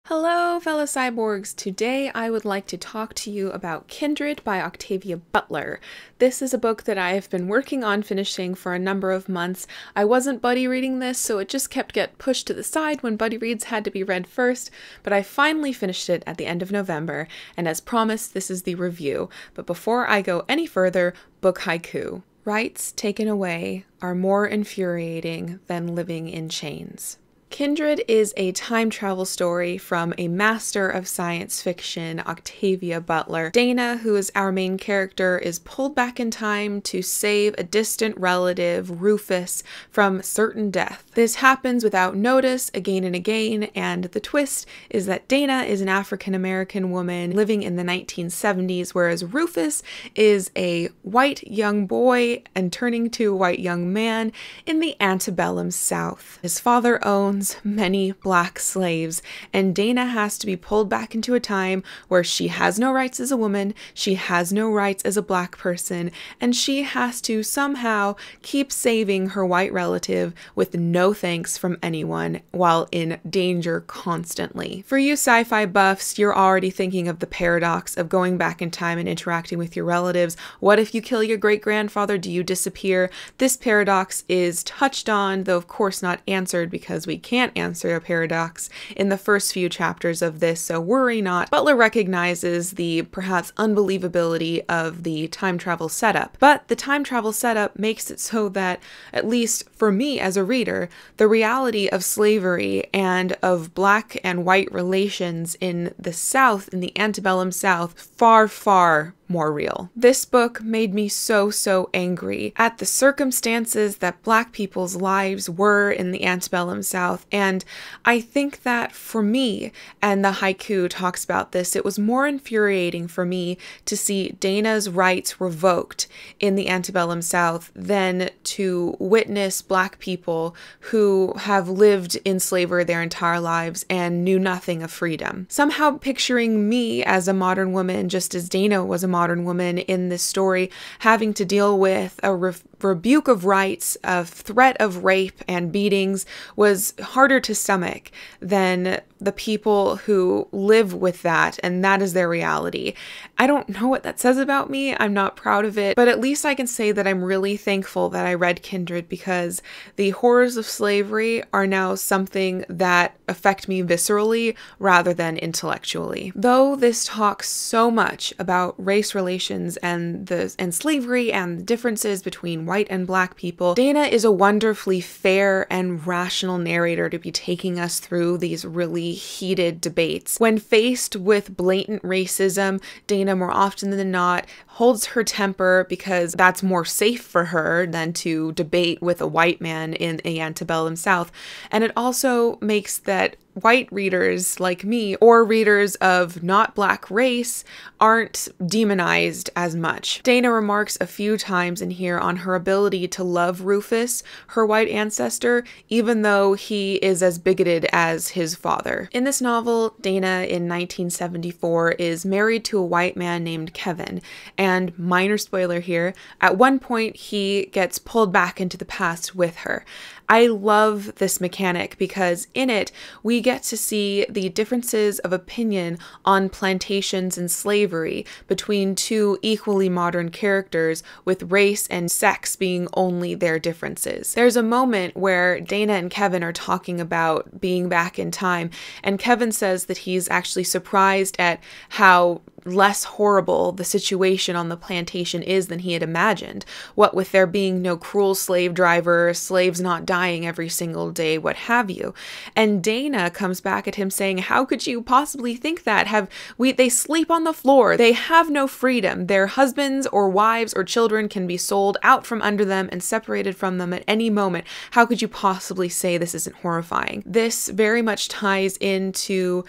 Hello, fellow cyborgs. Today I would like to talk to you about Kindred by Octavia Butler. This is a book that I have been working on finishing for a number of months. I wasn't buddy reading this, so it just kept getting pushed to the side when buddy reads had to be read first, but I finally finished it at the end of November, and as promised, this is the review. But before I go any further, book haiku. Rights taken away are more infuriating than living in chains. Kindred is a time travel story from a master of science fiction, Octavia Butler. Dana, who is our main character, is pulled back in time to save a distant relative, Rufus, from certain death. This happens without notice again and again, and the twist is that Dana is an African-American woman living in the 1970s, whereas Rufus is a white young boy and turning to a white young man in the antebellum South. His father owns many black slaves, and Dana has to be pulled back into a time where she has no rights as a woman, she has no rights as a black person, and she has to somehow keep saving her white relative with no thanks from anyone while in danger constantly. For you sci-fi buffs, you're already thinking of the paradox of going back in time and interacting with your relatives. What if you kill your great-grandfather? Do you disappear? This paradox is touched on, though of course not answered because we can't answer a paradox in the first few chapters of this, so worry not. Butler recognizes the perhaps unbelievability of the time travel setup, but the time travel setup makes it so that, at least for me as a reader, the reality of slavery and of black and white relations in the South, in the antebellum South, far more real. This book made me so angry at the circumstances that black people's lives were in the antebellum South, and I think that for me, and the haiku talks about this, it was more infuriating for me to see Dana's rights revoked in the antebellum South than to witness black people who have lived in slavery their entire lives and knew nothing of freedom. Somehow picturing me as a modern woman, just as Dana was a modern woman in this story, having to deal with a rebuke of rights, a threat of rape and beatings, was harder to stomach than the people who live with that, and that is their reality. I don't know what that says about me. I'm not proud of it, but at least I can say that I'm really thankful that I read Kindred, because the horrors of slavery are now something that affect me viscerally rather than intellectually. Though this talks so much about race relations and slavery and the differences between white and black people, Dana is a wonderfully fair and rational narrator to be taking us through these really heated debates. When faced with blatant racism, Dana more often than not holds her temper because that's more safe for her than to debate with a white man in a antebellum South. And it also makes that white readers like me, or readers of not black race, aren't demonized as much. Dana remarks a few times in here on her ability to love Rufus, her white ancestor, even though he is as bigoted as his father. In this novel, Dana in 1974 is married to a white man named Kevin, and minor spoiler here, at one point he gets pulled back into the past with her. I love this mechanic because in it, we get to see the differences of opinion on plantations and slavery between two equally modern characters, with race and sex being only their differences. There's a moment where Dana and Kevin are talking about being back in time, and Kevin says that he's actually surprised at how less horrible the situation on the plantation is than he had imagined. What with there being no cruel slave driver, slaves not dying every single day, what have you. And Dana comes back at him saying, how could you possibly think that? They sleep on the floor. They have no freedom. Their husbands or wives or children can be sold out from under them and separated from them at any moment. How could you possibly say this isn't horrifying? This very much ties into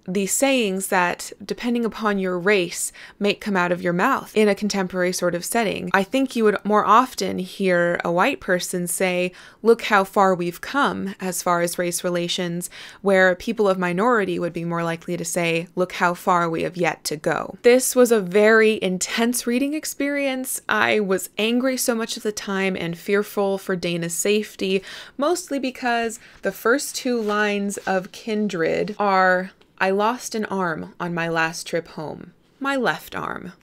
the sayings that, depending upon your race, may come out of your mouth in a contemporary sort of setting. I think you would more often hear a white person say, look how far we've come as far as race relations, where people of minority would be more likely to say, look how far we have yet to go. This was a very intense reading experience. I was angry so much of the time and fearful for Dana's safety, mostly because the first two lines of Kindred are, I lost an arm on my last trip home. My left arm.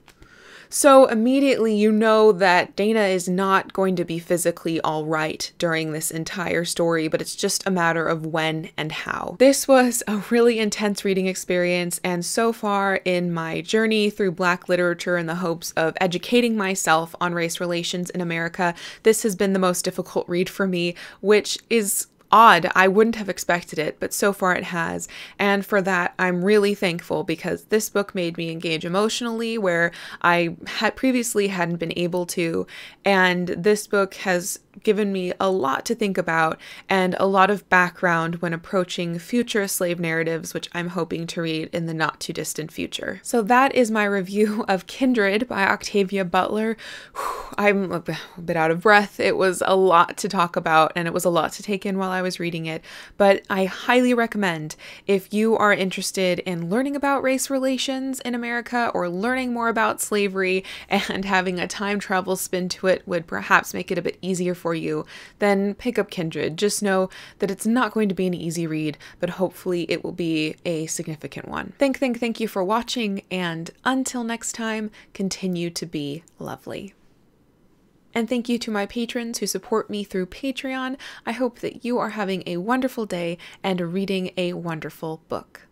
So immediately you know that Dana is not going to be physically all right during this entire story, but it's just a matter of when and how. This was a really intense reading experience, and so far in my journey through Black literature in the hopes of educating myself on race relations in America, this has been the most difficult read for me, which is odd. I wouldn't have expected it, but so far it has. And for that, I'm really thankful, because this book made me engage emotionally where I had previously hadn't been able to. And this book has given me a lot to think about and a lot of background when approaching future slave narratives, which I'm hoping to read in the not too distant future. So that is my review of Kindred by Octavia Butler. I'm a bit out of breath. It was a lot to talk about and it was a lot to take in while I was reading it, but I highly recommend, if you are interested in learning about race relations in America or learning more about slavery, and having a time travel spin to it would perhaps make it a bit easier for you, then pick up Kindred. Just know that it's not going to be an easy read, but hopefully it will be a significant one. Thank you for watching, and until next time, continue to be lovely. And thank you to my patrons who support me through Patreon. I hope that you are having a wonderful day and reading a wonderful book.